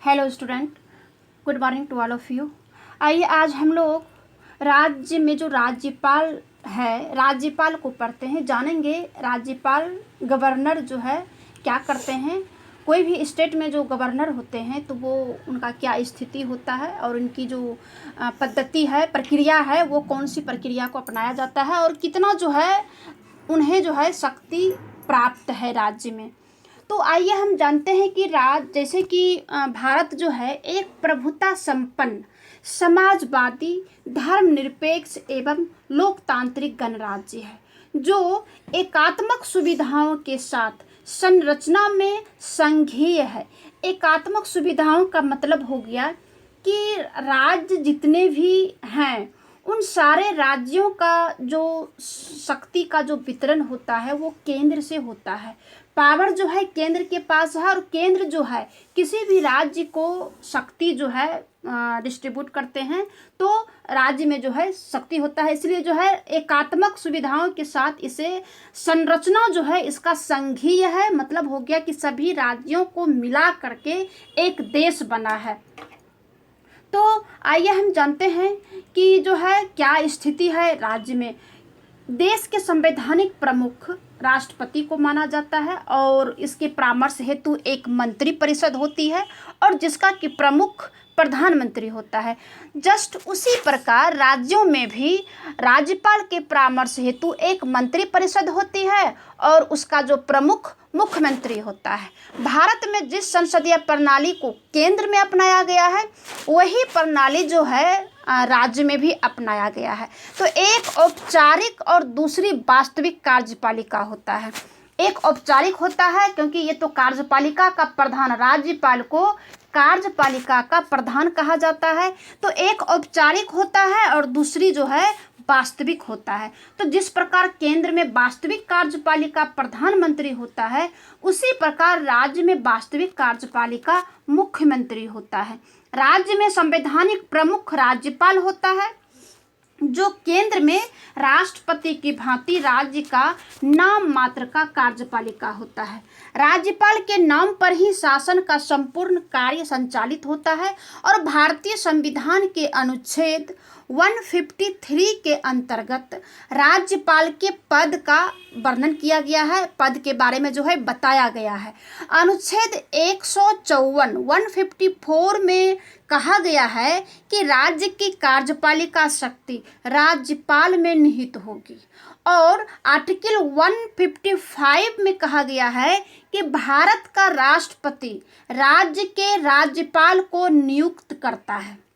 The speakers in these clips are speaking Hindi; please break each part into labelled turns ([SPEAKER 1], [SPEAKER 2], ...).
[SPEAKER 1] Hello student, good morning to all of you. आइए आज हम लोग राज्य में जो राज्यपाल है, राज्यपाल को पढ़ते हैं, जानेंगे राज्यपाल गवर्नर जो है क्या करते हैं। कोई भी स्टेट में जो गवर्नर होते हैं तो वो उनका क्या स्थिति होता है और उनकी जो पद्धति है, प्रक्रिया है, वो कौन सी प्रक्रिया को अपनाया जाता है और कितना जो है उन्हें जो है शक्ति प्राप्त है राज्य में। तो आइए हम जानते हैं कि जैसे कि भारत जो है एक प्रभुता संपन्न समाजवादी धर्मनिरपेक्ष एवं लोकतांत्रिक गणराज्य है जो एकात्मक सुविधाओं के साथ संरचना में संघीय है। एकात्मक सुविधाओं का मतलब हो गया कि राज्य जितने भी हैं उन सारे राज्यों का जो शक्ति का जो वितरण होता है वो केंद्र से होता है। पावर जो है केंद्र के पास है और केंद्र जो है किसी भी राज्य को शक्ति जो है डिस्ट्रीब्यूट करते हैं तो राज्य में जो है शक्ति होता है। इसलिए जो है एकात्मक सुविधाओं के साथ इसे संरचना जो है इसका संघीय है, मतलब हो गया कि सभी राज्यों को मिला करके एक देश बना है। तो आइए हम जानते हैं कि जो है क्या स्थिति है राज्य में। देश के संवैधानिक प्रमुख राष्ट्रपति को माना जाता है और इसके परामर्श हेतु एक मंत्री परिषद होती है और जिसका कि प्रमुख प्रधानमंत्री होता है। जस्ट उसी प्रकार राज्यों में भी राज्यपाल के परामर्श हेतु एक मंत्री परिषद होती है और उसका जो प्रमुख मुख्यमंत्री होता है। भारत में जिस संसदीय प्रणाली को केंद्र में अपनाया गया है वही प्रणाली जो है राज्य में भी अपनाया गया है। तो एक औपचारिक और दूसरी वास्तविक कार्यपालिका होता है। एक औपचारिक होता है क्योंकि ये तो कार्यपालिका का प्रधान, राज्यपाल को कार्यपालिका का प्रधान कहा जाता है। तो एक औपचारिक होता है और दूसरी जो है वास्तविक होता है। तो जिस प्रकार केंद्र में वास्तविक कार्यपालिका प्रधानमंत्री होता है उसी प्रकार राज्य में वास्तविक कार्यपालिका मुख्यमंत्री होता है। राज्य में संवैधानिक प्रमुख राज्यपाल होता है जो केंद्र में राष्ट्रपति की भांति राज्य का नाम मात्र का कार्यपालिका होता है। राज्यपाल के नाम पर ही शासन का संपूर्ण कार्य संचालित होता है और भारतीय संविधान के अनुच्छेद 153 के अंतर्गत राज्यपाल के पद का वर्णन किया गया है, पद के बारे में जो है बताया गया है। अनुच्छेद 154 में कहा गया है कि राज्य की कार्यपालिका शक्ति राज्यपाल में निहित होगी और आर्टिकल 155 में कहा गया है कि भारत का राष्ट्रपति राज्य के राज्यपाल को नियुक्त करता है।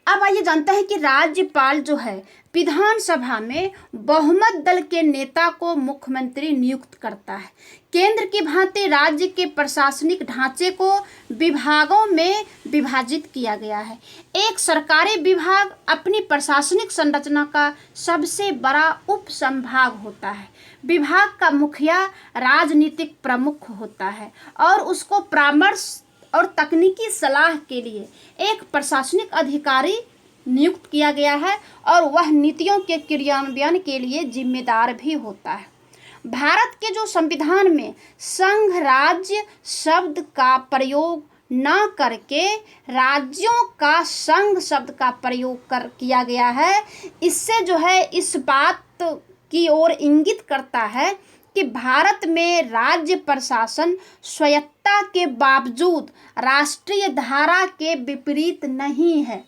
[SPEAKER 1] अब आइए जानते हैं कि राज्यपाल जो है विधानसभा में बहुमत दल के नेता को मुख्यमंत्री नियुक्त करता है। केंद्र की भांति राज्य के प्रशासनिक ढांचे को विभागों में विभाजित किया गया है। एक सरकारी विभाग अपनी प्रशासनिक संरचना का सबसे बड़ा उप संभाग होता है। विभाग का मुखिया राजनीतिक प्रमुख होता है और उसको परामर्श और तकनीकी सलाह के लिए एक प्रशासनिक अधिकारी नियुक्त किया गया है और वह नीतियों के क्रियान्वयन के लिए जिम्मेदार भी होता है। भारत के जो संविधान में संघ राज्य शब्द का प्रयोग न करके राज्यों का संघ शब्द का प्रयोग किया गया है, इससे जो है इस बात की ओर इंगित करता है कि भारत में राज्य प्रशासन स्वायत्तता के बावजूद राष्ट्रीय धारा के विपरीत नहीं है।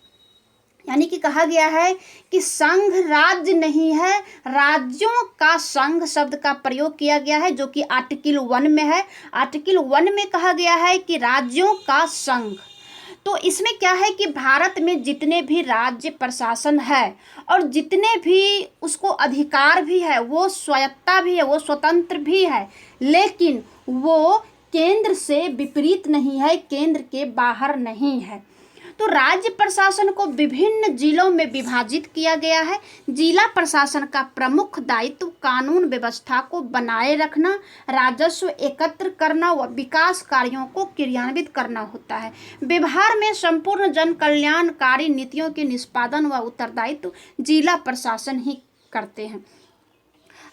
[SPEAKER 1] यानी कि कहा गया है कि संघ राज्य नहीं है, राज्यों का संघ शब्द का प्रयोग किया गया है जो कि आर्टिकल 1 में है। आर्टिकल 1 में कहा गया है कि राज्यों का संघ। तो इसमें क्या है कि भारत में जितने भी राज्य प्रशासन है और जितने भी उसको अधिकार भी है वो स्वायत्तता भी है, वो स्वतंत्र भी है, लेकिन वो केंद्र से विपरीत नहीं है, केंद्र के बाहर नहीं है। तो राज्य प्रशासन को विभिन्न जिलों में विभाजित किया गया है। जिला प्रशासन का प्रमुख दायित्व कानून व्यवस्था को बनाए रखना, राजस्व एकत्र करना व विकास कार्यों को क्रियान्वित करना होता है। व्यवहार में संपूर्ण जन कल्याणकारी नीतियों के निष्पादन व उत्तरदायित्व जिला प्रशासन ही करते हैं।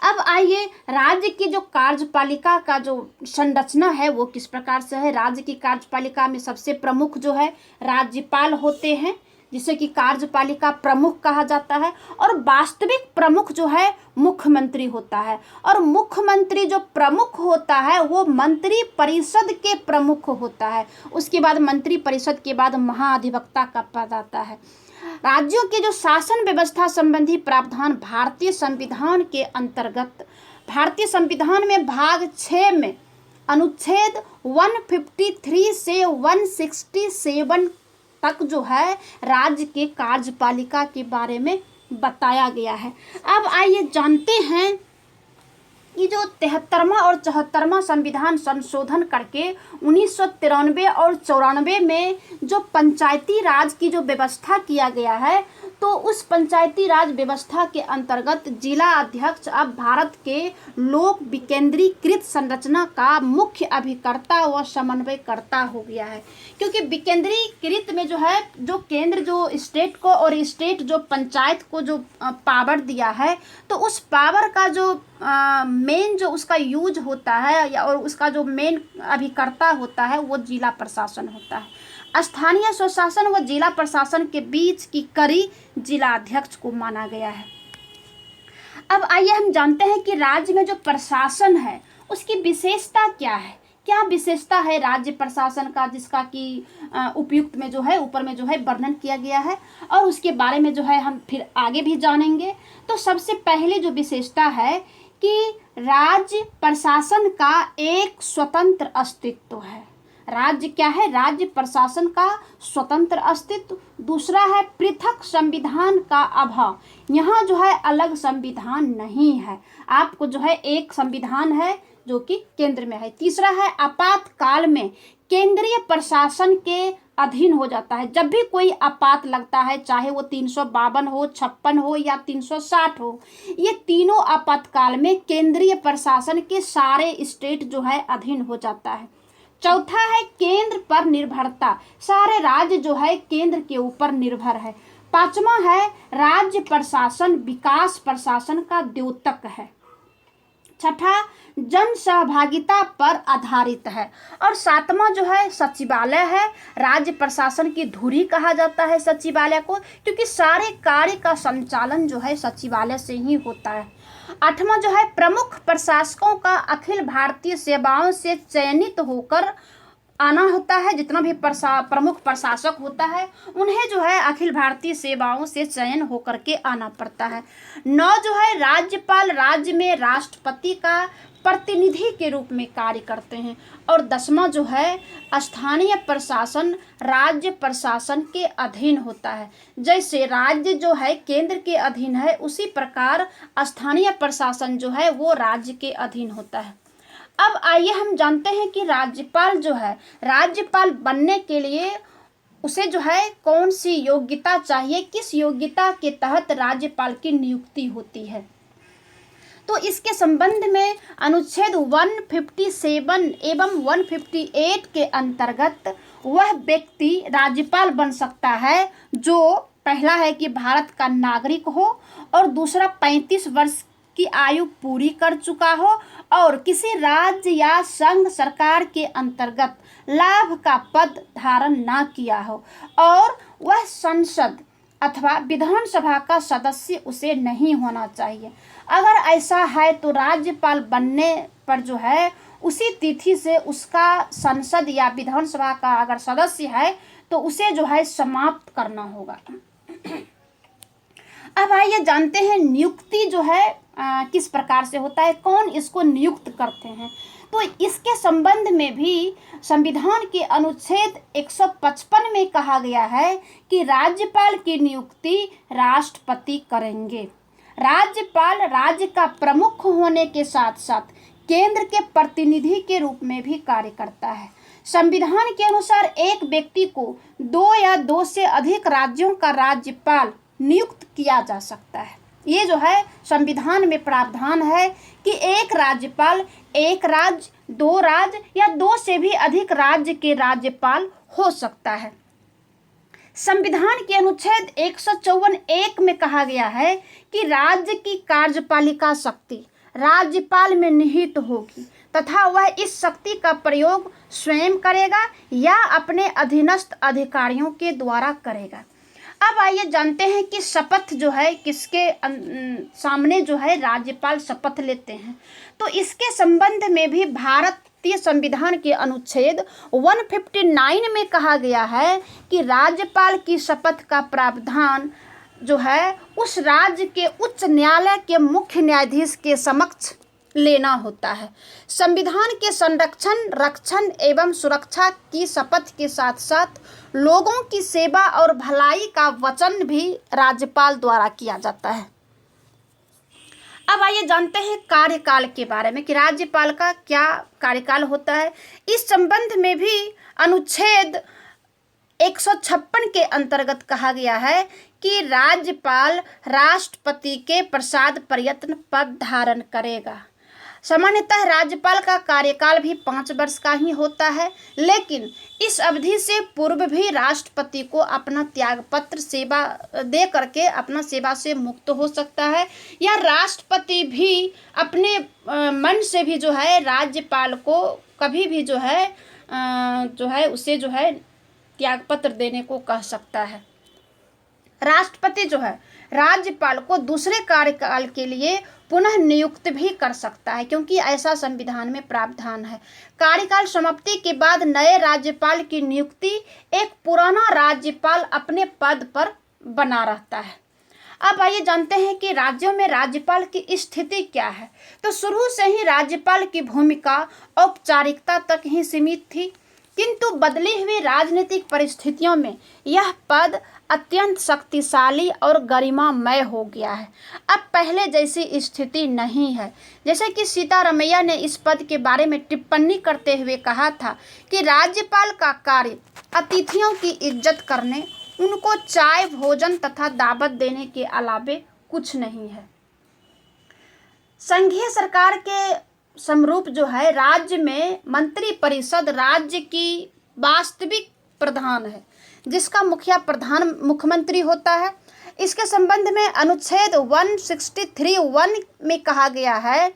[SPEAKER 1] अब आइए राज्य की जो कार्यपालिका का जो संरचना है वो किस प्रकार से है। राज्य की कार्यपालिका में सबसे प्रमुख जो है राज्यपाल होते हैं, जिसे कि कार्यपालिका प्रमुख कहा जाता है। और वास्तविक प्रमुख जो है मुख्यमंत्री होता है। और मुख्यमंत्री जो प्रमुख होता है वो मंत्री परिषद के प्रमुख होता है। उसके बाद मंत्री परिषद के बाद महाधिवक्ता का पद आता है। राज्यों की जो शासन व्यवस्था संबंधी प्रावधान भारतीय संविधान के अंतर्गत, भारतीय संविधान में भाग 6 में अनुच्छेद 153 से 167 तक जो है राज्य के कार्यपालिका के बारे में बताया गया है। अब आइए जानते हैं कि जो 73वां और 74वां संविधान संशोधन करके 1993 और 94 में जो पंचायती राज की जो व्यवस्था किया गया है, तो उस पंचायती राज व्यवस्था के अंतर्गत जिला अध्यक्ष अब भारत के लोक विकेंद्रीकृत संरचना का मुख्य अभिकर्ता व समन्वयकर्ता हो गया है। क्योंकि विकेंद्रीकृत में जो है, जो केंद्र जो स्टेट को और स्टेट जो पंचायत को जो पावर दिया है, तो उस पावर का जो मेन जो उसका यूज होता है या और उसका जो मेन अभिकर्ता होता है वो जिला प्रशासन होता है। स्थानीय स्वशासन व जिला प्रशासन के बीच की कड़ी जिला अध्यक्ष को माना गया है। अब आइए हम जानते हैं कि राज्य में जो प्रशासन है उसकी विशेषता क्या है, क्या विशेषता है राज्य प्रशासन का, जिसका कि उपयुक्त में जो है ऊपर में जो है वर्णन किया गया है, और उसके बारे में जो है हम फिर आगे भी जानेंगे। तो सबसे पहले जो विशेषता है कि राज्य प्रशासन का एक स्वतंत्र अस्तित्व है। राज्य क्या है? राज्य प्रशासन का स्वतंत्र अस्तित्व। दूसरा है पृथक संविधान का अभाव, यहाँ जो है अलग संविधान नहीं है, आपको जो है एक संविधान है जो कि केंद्र में है। तीसरा है आपातकाल में केंद्रीय प्रशासन के अधीन हो जाता है। जब भी कोई आपात लगता है, चाहे वो 352 हो, 56 हो या 360 हो, ये तीनों आपातकाल में केंद्रीय प्रशासन के सारे स्टेट जो है अधीन हो जाता है। चौथा है केंद्र पर निर्भरता, सारे राज्य जो है केंद्र के ऊपर निर्भर है। पांचवा है राज्य प्रशासन विकास प्रशासन का द्योतक है। छठा जन सहभागिता पर आधारित है। और सातवां जो है सचिवालय है, राज्य प्रशासन की धुरी कहा जाता है सचिवालय को, क्योंकि सारे कार्य का संचालन जो है सचिवालय से ही होता है। आठवां जो है प्रमुख प्रशासकों का अखिल भारतीय सेवाओं से चयनित होकर आना होता है। जितना भी प्रमुख प्रशासक होता है उन्हें जो है अखिल भारतीय सेवाओं से चयन होकर के आना पड़ता है। 9 जो है राज्यपाल राज्य में राष्ट्रपति का प्रतिनिधि के रूप में कार्य करते हैं। और 10वां जो है स्थानीय प्रशासन राज्य प्रशासन के अधीन होता है। जैसे राज्य जो है केंद्र के अधीन है, उसी प्रकार स्थानीय प्रशासन जो है वो राज्य के अधीन होता है। अब आइए हम जानते हैं कि राज्यपाल जो है, राज्यपाल बनने के लिए उसे जो है कौन सी योग्यता चाहिए, किस योग्यता के तहत राज्यपाल की नियुक्ति होती है। तो इसके संबंध में अनुच्छेद 157 एवं 158 के अंतर्गत वह व्यक्ति राज्यपाल बन सकता है जो पहला है कि भारत का नागरिक हो, और दूसरा 35 वर्ष की आयु पूरी कर चुका हो, और किसी राज्य या संघ सरकार के अंतर्गत लाभ का पद धारण ना किया हो, और वह संसद अथवा विधानसभा का सदस्य उसे नहीं होना चाहिए। अगर ऐसा है तो राज्यपाल बनने पर जो है उसी तिथि से उसका संसद या विधानसभा का अगर सदस्य है तो उसे जो है समाप्त करना होगा। अब आइए जानते हैं नियुक्ति जो है किस प्रकार से होता है, कौन इसको नियुक्त करते हैं। तो इसके संबंध में भी संविधान के अनुच्छेद 155 में कहा गया है कि राज्यपाल की नियुक्ति राष्ट्रपति करेंगे। राज्यपाल राज्य का प्रमुख होने के साथ साथ केंद्र के प्रतिनिधि के रूप में भी कार्य करता है। संविधान के अनुसार एक व्यक्ति को 2 या 2 से अधिक राज्यों का राज्यपाल नियुक्त किया जा सकता है। ये जो है संविधान में प्रावधान है कि एक राज्यपाल एक राज्य, 2 राज्य या 2 से भी अधिक राज्य के राज्यपाल हो सकता है। संविधान के अनुच्छेद 154(1) में कहा गया है कि राज्य की कार्यपालिका शक्ति राज्यपाल में निहित होगी तथा वह इस शक्ति का प्रयोग स्वयं करेगा या अपने अधीनस्थ अधिकारियों के द्वारा करेगा। अब आइए जानते हैं कि शपथ जो है किसके सामने जो है राज्यपाल शपथ लेते हैं। तो इसके संबंध में भी भारतीय संविधान के अनुच्छेद 159 में कहा गया है कि राज्यपाल की शपथ का प्रावधान जो है उस राज्य के उच्च न्यायालय के मुख्य न्यायाधीश के समक्ष लेना होता है। संविधान के संरक्षण, रक्षण एवं सुरक्षा की शपथ के साथ साथ लोगों की सेवा और भलाई का वचन भी राज्यपाल द्वारा किया जाता है। अब आइए जानते हैं कार्यकाल के बारे में कि राज्यपाल का क्या कार्यकाल होता है। इस संबंध में भी अनुच्छेद 156 के अंतर्गत कहा गया है कि राज्यपाल राष्ट्रपति के प्रसाद प्रयत्न पद धारण करेगा। सामान्यतः राज्यपाल का कार्यकाल भी 5 वर्ष का ही होता है, लेकिन इस अवधि से पूर्व भी राष्ट्रपति को अपना त्यागपत्र सेवा दे करके अपना सेवा से मुक्त हो सकता है, या राष्ट्रपति भी अपने मन से भी जो है राज्यपाल को कभी भी जो है उसे जो है त्यागपत्र देने को कह सकता है। राष्ट्रपति जो है राज्यपाल को दूसरे कार्यकाल के लिए पुनः नियुक्त भी कर सकता है, क्योंकि ऐसा संविधान में प्रावधान है। कार्यकाल समाप्ति के बाद नए राज्यपाल की नियुक्ति एक पुराना राज्यपाल अपने पद पर बना रहता है। अब आइए जानते हैं कि राज्यों में राज्यपाल की स्थिति क्या है। तो शुरू से ही राज्यपाल की भूमिका औपचारिकता तक ही सीमित थी, किंतु बदली हुई राजनीतिक परिस्थितियों में यह पद अत्यंत शक्तिशाली और गरिमामय हो गया है। अब पहले जैसी स्थिति नहीं है। जैसे कि सीतारमैया ने इस पद के बारे में टिप्पणी करते हुए कहा था कि राज्यपाल का कार्य अतिथियों की इज्जत करने, उनको चाय भोजन तथा दावत देने के अलावे कुछ नहीं है। संघीय सरकार के समरूप जो है राज्य में मंत्री परिषद राज्य की वास्तविक प्रधान है, जिसका प्रधान मुख्यमंत्री होता है। इसके संबंध में अनुच्छेद 163(1) में कहा गया है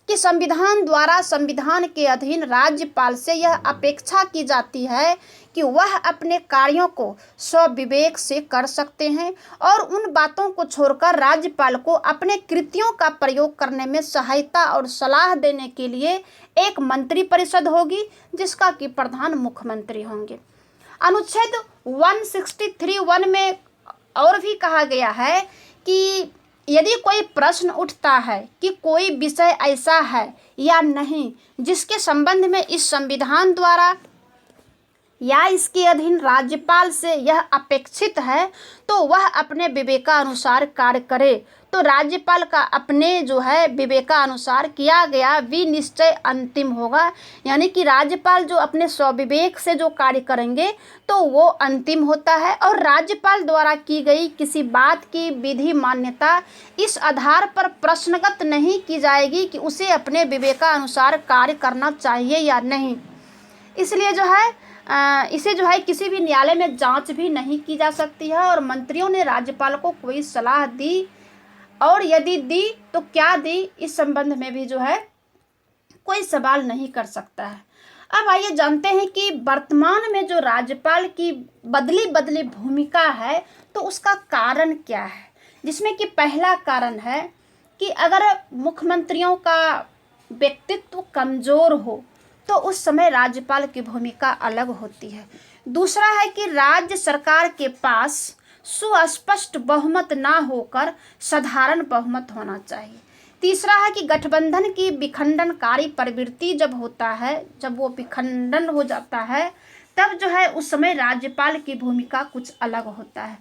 [SPEAKER 1] कि संविधान द्वारा संविधान के अधीन राज्यपाल से यह अपेक्षा की जाती है कि वह अपने कार्यों को स्वविवेक से कर सकते हैं और उन बातों को छोड़कर राज्यपाल को अपने कृतियों का प्रयोग करने में सहायता और सलाह देने के लिए एक मंत्री परिषद होगी, जिसका कि प्रधान मुख्यमंत्री होंगे। अनुच्छेद 163(1) में और भी कहा गया है कि यदि कोई प्रश्न उठता है कि कोई विषय ऐसा है या नहीं जिसके संबंध में इस संविधान द्वारा या इसके अधीन राज्यपाल से यह अपेक्षित है, तो वह अपने विवेकानुसार कार्य करे। तो राज्यपाल का अपने जो है विवेकानुसार किया गया विनिश्चय अंतिम होगा, यानी कि राज्यपाल जो अपने स्वविवेक से जो कार्य करेंगे तो वो अंतिम होता है। और राज्यपाल द्वारा की गई किसी बात की विधि मान्यता इस आधार पर प्रश्नगत नहीं की जाएगी कि उसे अपने विवेकानुसार कार्य करना चाहिए या नहीं। इसलिए जो है इसे जो है किसी भी न्यायालय में जांच भी नहीं की जा सकती है। और मंत्रियों ने राज्यपाल को कोई सलाह दी और यदि दी तो क्या दी, इस संबंध में भी जो है कोई सवाल नहीं कर सकता है। अब आइए जानते हैं कि वर्तमान में जो राज्यपाल की बदली भूमिका है तो उसका कारण क्या है, जिसमें कि पहला कारण है कि अगर मुख्यमंत्रियों का व्यक्तित्व कमज़ोर हो तो उस समय राज्यपाल की भूमिका अलग होती है। दूसरा है कि राज्य सरकार के पास सुस्पष्ट बहुमत ना होकर साधारण बहुमत होना चाहिए। तीसरा है कि गठबंधन की विखंडनकारी प्रवृत्ति जब होता है, जब वो विखंडन हो जाता है, तब जो है उस समय राज्यपाल की भूमिका कुछ अलग होता है।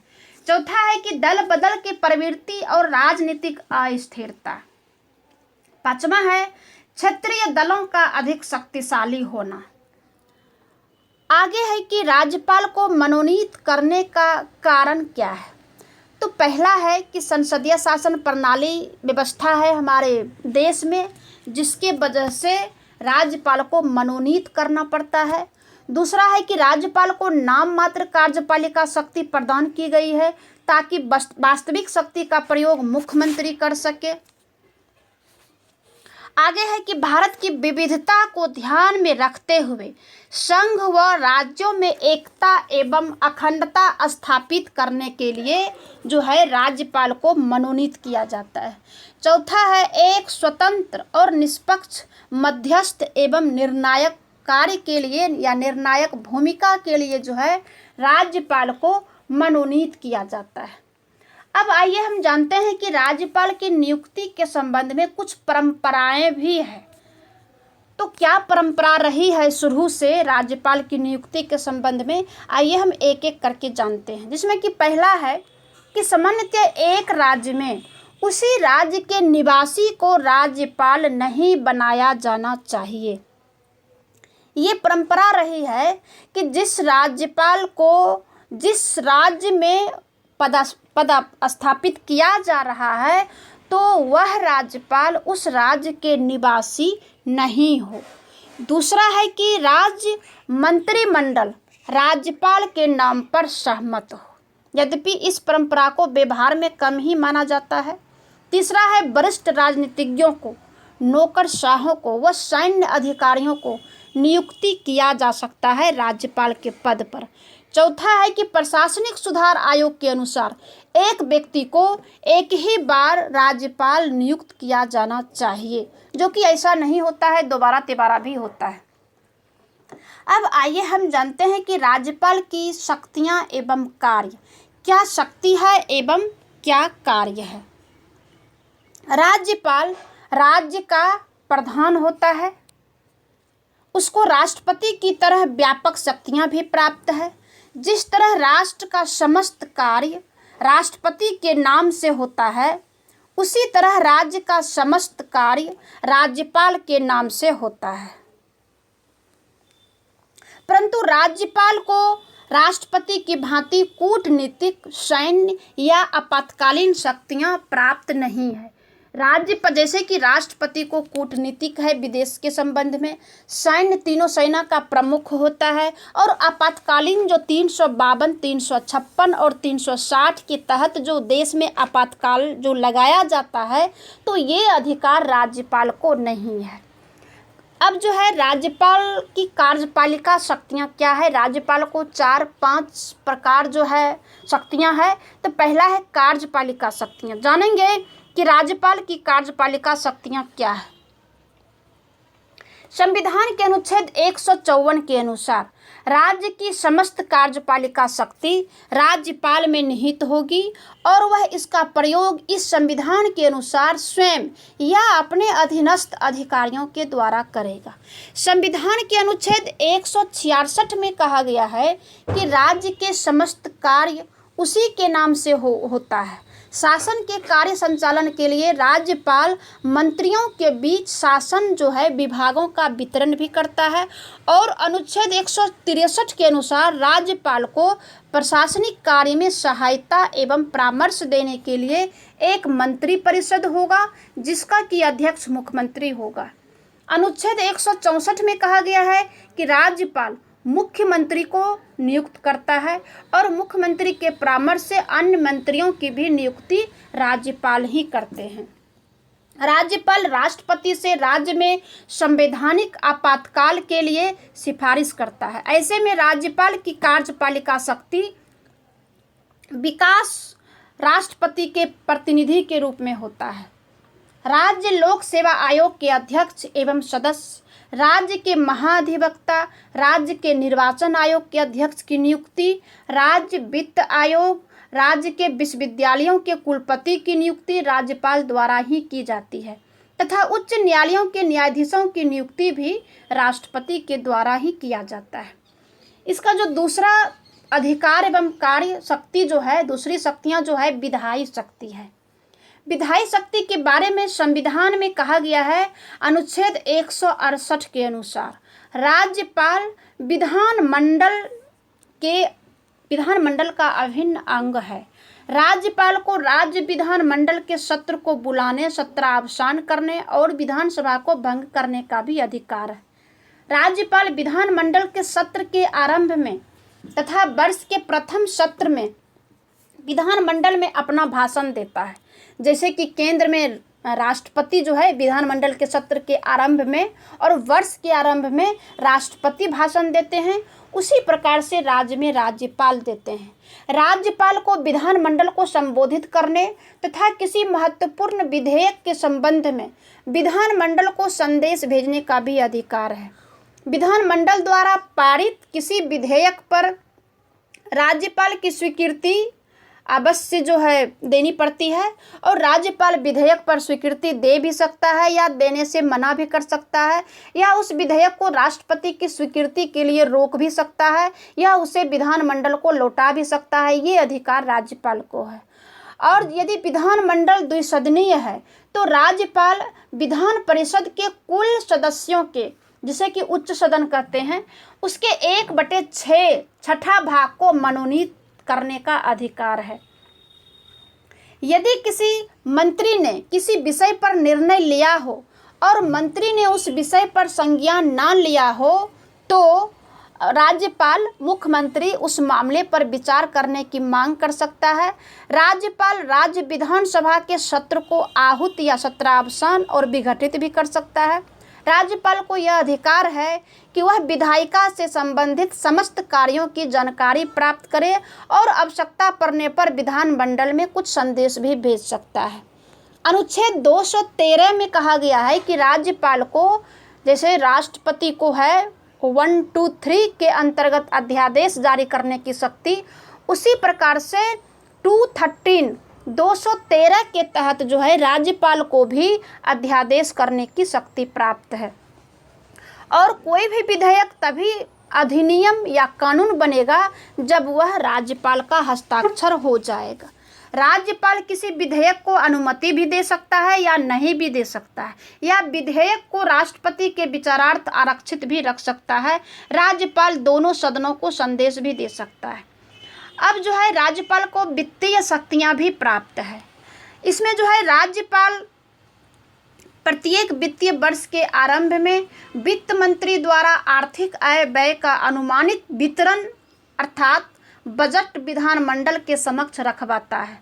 [SPEAKER 1] चौथा है कि दल बदल की प्रवृत्ति और राजनीतिक अस्थिरता। पांचवा है क्षेत्रीय दलों का अधिक शक्तिशाली होना। आगे है कि राज्यपाल को मनोनीत करने का कारण क्या है। तो पहला है कि संसदीय शासन प्रणाली व्यवस्था है हमारे देश में, जिसके वजह से राज्यपाल को मनोनीत करना पड़ता है। दूसरा है कि राज्यपाल को नाम मात्र कार्यपालिका शक्ति प्रदान की गई है ताकि वास्तविक शक्ति का प्रयोग मुख्यमंत्री कर सके। आगे है कि भारत की विविधता को ध्यान में रखते हुए संघ व राज्यों में एकता एवं अखंडता स्थापित करने के लिए जो है राज्यपाल को मनोनीत किया जाता है। चौथा है एक स्वतंत्र और निष्पक्ष मध्यस्थ एवं निर्णायक कार्य के लिए या निर्णायक भूमिका के लिए जो है राज्यपाल को मनोनीत किया जाता है। अब आइए हम जानते हैं कि राज्यपाल की नियुक्ति के संबंध में कुछ परंपराएं भी हैं। तो क्या परंपरा रही है शुरू से राज्यपाल की नियुक्ति के संबंध में, आइए हम एक एक करके जानते हैं। जिसमें कि पहला है कि सामान्यतः एक राज्य में उसी राज्य के निवासी को राज्यपाल नहीं बनाया जाना चाहिए। ये परंपरा रही है कि जिस राज्यपाल को जिस राज्य में पद स्थापित किया जा रहा है तो वह राज्यपाल उस राज्य के निवासी नहीं हो। दूसरा है कि राज्य मंत्रिमंडल राज्यपाल के नाम पर सहमत हो, यद्यपि इस परंपरा को व्यवहार में कम ही माना जाता है। तीसरा है वरिष्ठ राजनीतिज्ञों को, नौकरशाहों को व सैन्य अधिकारियों को नियुक्ति किया जा सकता है राज्यपाल के पद पर। चौथा है कि प्रशासनिक सुधार आयोग के अनुसार एक व्यक्ति को एक ही बार राज्यपाल नियुक्त किया जाना चाहिए, जो कि ऐसा नहीं होता है, दोबारा तिबारा भी होता है। अब आइए हम जानते हैं कि राज्यपाल की शक्तियां एवं कार्य, क्या शक्ति है एवं क्या कार्य है। राज्यपाल राज्य का प्रधान होता है, उसको राष्ट्रपति की तरह व्यापक शक्तियां भी प्राप्त है। जिस तरह राष्ट्र का समस्त कार्य राष्ट्रपति के नाम से होता है, उसी तरह राज्य का समस्त कार्य राज्यपाल के नाम से होता है। परंतु राज्यपाल को राष्ट्रपति की भांति कूटनीतिक, सैन्य या आपातकालीन शक्तियां प्राप्त नहीं है। जैसे कि राष्ट्रपति को कूटनीतिक है विदेश के संबंध में, सैन्य तीनों सेना का प्रमुख होता है, और आपातकालीन जो 352, 356 और 360 के तहत जो देश में आपातकाल जो लगाया जाता है, तो ये अधिकार राज्यपाल को नहीं है। अब जो है राज्यपाल की कार्यपालिका शक्तियाँ क्या है। राज्यपाल को 4-5 प्रकार जो है शक्तियाँ हैं। तो पहला है कार्यपालिका शक्तियाँ। जानेंगे कि राज्यपाल की कार्यपालिका शक्तियां क्या है। संविधान के अनुच्छेद 154 के अनुसार राज्य की समस्त कार्यपालिका शक्ति राज्यपाल में निहित होगी और वह इसका प्रयोग इस संविधान के अनुसार स्वयं या अपने अधीनस्थ अधिकारियों के द्वारा करेगा। संविधान के अनुच्छेद 166 में कहा गया है कि राज्य के समस्त कार्य उसी के नाम से होता है। शासन के कार्य संचालन के लिए राज्यपाल मंत्रियों के बीच शासन जो है विभागों का वितरण भी करता है, और अनुच्छेद 163 के अनुसार राज्यपाल को प्रशासनिक कार्य में सहायता एवं परामर्श देने के लिए एक मंत्री परिषद होगा, जिसका कि अध्यक्ष मुख्यमंत्री होगा। अनुच्छेद 164 में कहा गया है कि राज्यपाल मुख्यमंत्री को नियुक्त करता है और मुख्यमंत्री के परामर्श से अन्य मंत्रियों की भी नियुक्ति राज्यपाल ही करते हैं। राज्यपाल राष्ट्रपति से राज्य में संवैधानिक आपातकाल के लिए सिफारिश करता है। ऐसे में राज्यपाल की कार्यपालिका शक्ति विकास राष्ट्रपति के प्रतिनिधि के रूप में होता है। राज्य लोक सेवा आयोग के अध्यक्ष एवं सदस्य, राज्य के महाधिवक्ता, राज्य के निर्वाचन आयोग के अध्यक्ष की नियुक्ति, राज्य वित्त आयोग, राज्य के विश्वविद्यालयों के कुलपति की नियुक्ति राज्यपाल द्वारा ही की जाती है तथा उच्च न्यायालयों के न्यायाधीशों की नियुक्ति भी राष्ट्रपति के द्वारा ही किया जाता है। इसका जो दूसरा अधिकार एवं कार्य शक्ति जो है, दूसरी शक्तियाँ जो है विधायी शक्ति है। विधायी शक्ति के बारे में संविधान में कहा गया है, अनुच्छेद 168 के अनुसार राज्यपाल विधानमंडल का अभिन्न अंग है। राज्यपाल को राज्य विधानमंडल के सत्र को बुलाने, सत्रावसान करने और विधानसभा को भंग करने का भी अधिकार है। राज्यपाल विधानमंडल के सत्र के आरंभ में तथा वर्ष के प्रथम सत्र में विधानमंडल में अपना भाषण देता है। जैसे कि केंद्र में राष्ट्रपति जो है विधानमंडल के सत्र के आरंभ में और वर्ष के आरंभ में राष्ट्रपति भाषण देते हैं, उसी प्रकार से राज्य में राज्यपाल देते हैं। राज्यपाल को विधानमंडल को संबोधित करने तथा किसी महत्वपूर्ण विधेयक के संबंध में विधानमंडल को संदेश भेजने का भी अधिकार है। विधानमंडल द्वारा पारित किसी विधेयक पर राज्यपाल की स्वीकृति अवश्य जो है देनी पड़ती है, और राज्यपाल विधेयक पर स्वीकृति दे भी सकता है या देने से मना भी कर सकता है, या उस विधेयक को राष्ट्रपति की स्वीकृति के लिए रोक भी सकता है, या उसे विधानमंडल को लौटा भी सकता है। ये अधिकार राज्यपाल को है। और यदि विधानमंडल द्विसदनीय है तो राज्यपाल विधान परिषद के कुल सदस्यों के, जिसे कि उच्च सदन कहते हैं, उसके 1/6 छठा भाग को मनोनीत करने का अधिकार है। यदि किसी मंत्री ने किसी विषय पर निर्णय लिया हो और मंत्री ने उस विषय पर संज्ञान ना लिया हो तो राज्यपाल मुख्यमंत्री उस मामले पर विचार करने की मांग कर सकता है। राज्यपाल राज्य विधानसभा के सत्र को आहूत या सत्रावसान और विघटित भी कर सकता है। राज्यपाल को यह अधिकार है कि वह विधायिका से संबंधित समस्त कार्यों की जानकारी प्राप्त करे और आवश्यकता पड़ने पर विधानमंडल में कुछ संदेश भी भेज सकता है। अनुच्छेद 213 में कहा गया है कि राज्यपाल को, जैसे राष्ट्रपति को है 1, 2, 3 के अंतर्गत अध्यादेश जारी करने की शक्ति, उसी प्रकार से 213 के तहत जो है राज्यपाल को भी अध्यादेश करने की शक्ति प्राप्त है। और कोई भी विधेयक तभी अधिनियम या कानून बनेगा जब वह राज्यपाल का हस्ताक्षर हो जाएगा। राज्यपाल किसी विधेयक को अनुमति भी दे सकता है या नहीं भी दे सकता है, या विधेयक को राष्ट्रपति के विचारार्थ आरक्षित भी रख सकता है। राज्यपाल दोनों सदनों को संदेश भी दे सकता है। अब जो है राज्यपाल को वित्तीय शक्तियां भी प्राप्त है। इसमें जो है राज्यपाल प्रत्येक वित्तीय वर्ष के आरंभ में वित्त मंत्री द्वारा आर्थिक आय व्यय का अनुमानित वितरण अर्थात बजट विधानमंडल के समक्ष रखवाता है।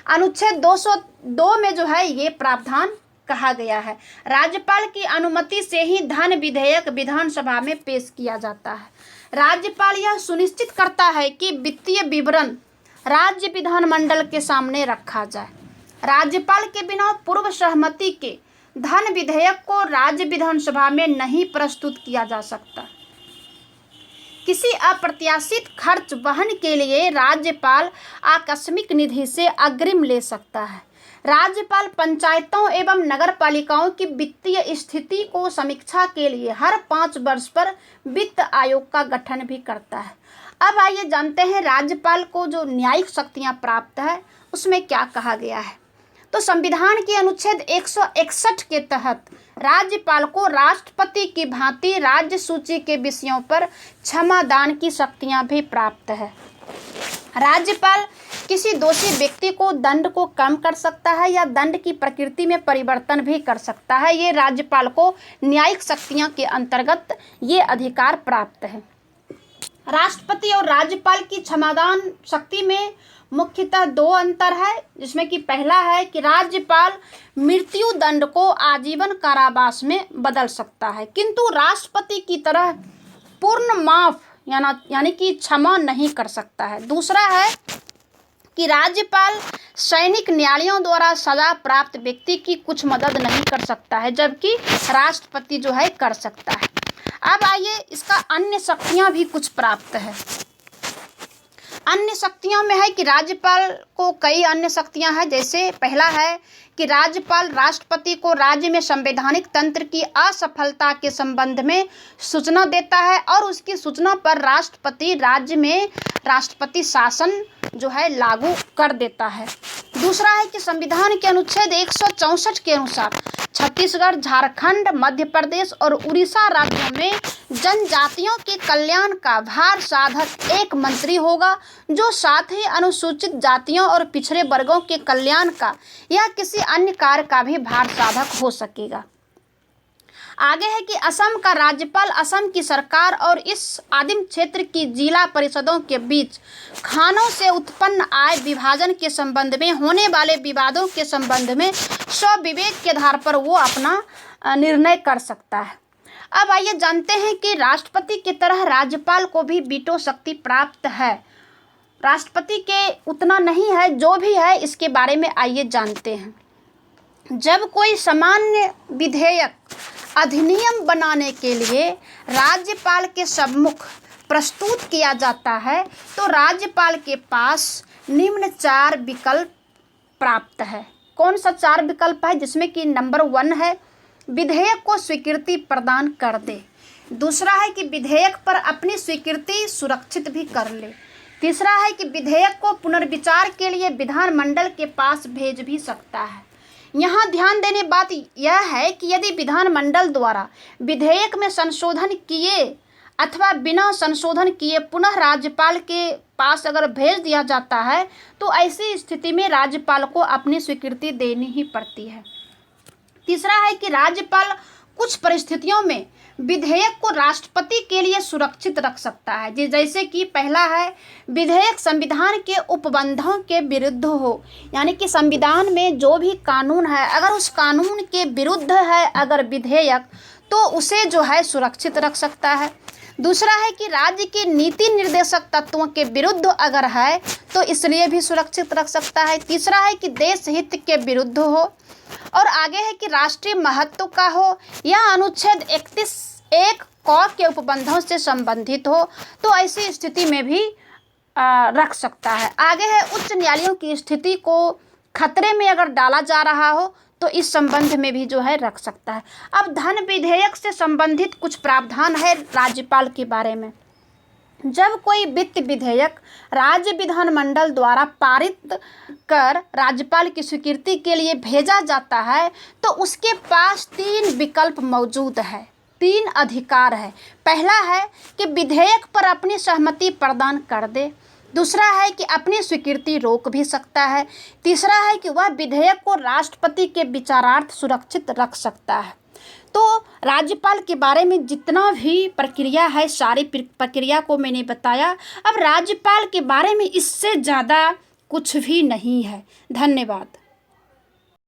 [SPEAKER 1] अनुच्छेद 202 में जो है ये प्रावधान कहा गया है। राज्यपाल की अनुमति से ही धन विधेयक विधानसभा में पेश किया जाता है। राज्यपाल यह सुनिश्चित करता है कि वित्तीय विवरण राज्य विधानमंडल के सामने रखा जाए। राज्यपाल के बिना पूर्व सहमति के धन विधेयक को राज्य विधानसभा में नहीं प्रस्तुत किया जा सकता। किसी अप्रत्याशित खर्च वहन के लिए राज्यपाल आकस्मिक निधि से अग्रिम ले सकता है। राज्यपाल पंचायतों एवं नगरपालिकाओं की वित्तीय स्थिति को समीक्षा के लिए हर 5 वर्ष पर वित्त आयोग का गठन भी करता है। अब आइए जानते हैं राज्यपाल को जो न्यायिक शक्तियां प्राप्त है उसमें क्या कहा गया है। तो संविधान के अनुच्छेद 161 के तहत राज्यपाल को राष्ट्रपति की भांति राज्य सूची के विषयों पर क्षमादान की शक्तियां भी प्राप्त है। राज्यपाल किसी दोषी व्यक्ति को दंड को कम कर सकता है या दंड की प्रकृति में परिवर्तन भी कर सकता है। ये राज्यपाल को न्यायिक शक्तियां के अंतर्गत ये अधिकार प्राप्त है। राष्ट्रपति और राज्यपाल की क्षमादान शक्ति में मुख्यतः 2 अंतर है, जिसमें कि पहला है कि राज्यपाल मृत्यु दंड को आजीवन कारावास में बदल सकता है, किंतु राष्ट्रपति की तरह पूर्ण माफ यानी कि क्षमा नहीं कर सकता है। दूसरा है कि राज्यपाल सैनिक न्यायालयों द्वारा सजा प्राप्त व्यक्ति की कुछ मदद नहीं कर सकता है, जबकि राष्ट्रपति जो है कर सकता है। अब आइए इसका अन्य शक्तियां भी कुछ प्राप्त है। अन्य शक्तियों में है कि राज्यपाल को कई अन्य शक्तियां हैं, जैसे पहला है कि राज्यपाल राष्ट्रपति को राज्य में संवैधानिक तंत्र की असफलता के संबंध में सूचना देता है और उसकी सूचना पर राष्ट्रपति राज्य में राष्ट्रपति शासन जो है लागू कर देता है। दूसरा है कि संविधान के अनुच्छेद 164 के अनुसार छत्तीसगढ़, झारखंड, मध्य प्रदेश और उड़ीसा राज्यों में जनजातियों के कल्याण का भार साधक एक मंत्री होगा, जो साथ ही अनुसूचित जातियों और पिछड़े वर्गों के कल्याण का या किसी अन्य कार्य का भी भार साधक हो सकेगा। आगे है कि असम का राज्यपाल असम की सरकार और इस आदिम क्षेत्र की जिला परिषदों के बीच खानों से उत्पन्न आय विभाजन के संबंध में होने वाले विवादों के संबंध में स्वविवेक के आधार पर वो अपना निर्णय कर सकता है। अब आइए जानते हैं कि राष्ट्रपति की तरह राज्यपाल को भी वीटो शक्ति प्राप्त है। राष्ट्रपति के उतना नहीं है, जो भी है इसके बारे में आइए जानते हैं। जब कोई सामान्य विधेयक अधिनियम बनाने के लिए राज्यपाल के सम्मुख प्रस्तुत किया जाता है तो राज्यपाल के पास निम्न 4 विकल्प प्राप्त है। कौन सा 4 विकल्प है? जिसमें कि नंबर 1 है विधेयक को स्वीकृति प्रदान कर दे। दूसरा है कि विधेयक पर अपनी स्वीकृति सुरक्षित भी कर ले। तीसरा है कि विधेयक को पुनर्विचार के लिए विधानमंडल के पास भेज भी सकता है। यहाँ ध्यान देने बात यह है कि यदि विधानमंडल द्वारा विधेयक में संशोधन किए अथवा बिना संशोधन किए पुनः राज्यपाल के पास अगर भेज दिया जाता है तो ऐसी स्थिति में राज्यपाल को अपनी स्वीकृति देनी ही पड़ती है। तीसरा है कि राज्यपाल कुछ परिस्थितियों में विधेयक को राष्ट्रपति के लिए सुरक्षित रख सकता है। जैसे कि पहला है विधेयक संविधान के उपबंधों के विरुद्ध हो, यानी कि संविधान में जो भी कानून है अगर उस कानून के विरुद्ध है अगर विधेयक, तो उसे जो है सुरक्षित रख सकता है। दूसरा है कि राज्य के नीति निर्देशक तत्वों के विरुद्ध अगर है तो इसलिए भी सुरक्षित रख सकता है। तीसरा है कि देश हित के विरुद्ध हो, और आगे है कि राष्ट्रीय महत्व का हो या अनुच्छेद 31(1) क के उपबंधों से संबंधित हो, तो ऐसी स्थिति में भी रख सकता है। आगे है उच्च न्यायालयों की स्थिति को खतरे में अगर डाला जा रहा हो तो इस संबंध में भी जो है रख सकता है। अब धन विधेयक से संबंधित कुछ प्रावधान है राज्यपाल के बारे में। जब कोई वित्त विधेयक राज्य विधानमंडल द्वारा पारित कर राज्यपाल की स्वीकृति के लिए भेजा जाता है तो उसके पास 3 विकल्प मौजूद है, 3 अधिकार है। पहला है कि विधेयक पर अपनी सहमति प्रदान कर दे। दूसरा है कि अपनी स्वीकृति रोक भी सकता है। तीसरा है कि वह विधेयक को राष्ट्रपति के विचारार्थ सुरक्षित रख सकता है। तो राज्यपाल के बारे में जितना भी प्रक्रिया है सारी प्रक्रिया को मैंने बताया। अब राज्यपाल के बारे में इससे ज़्यादा कुछ भी नहीं है। धन्यवाद।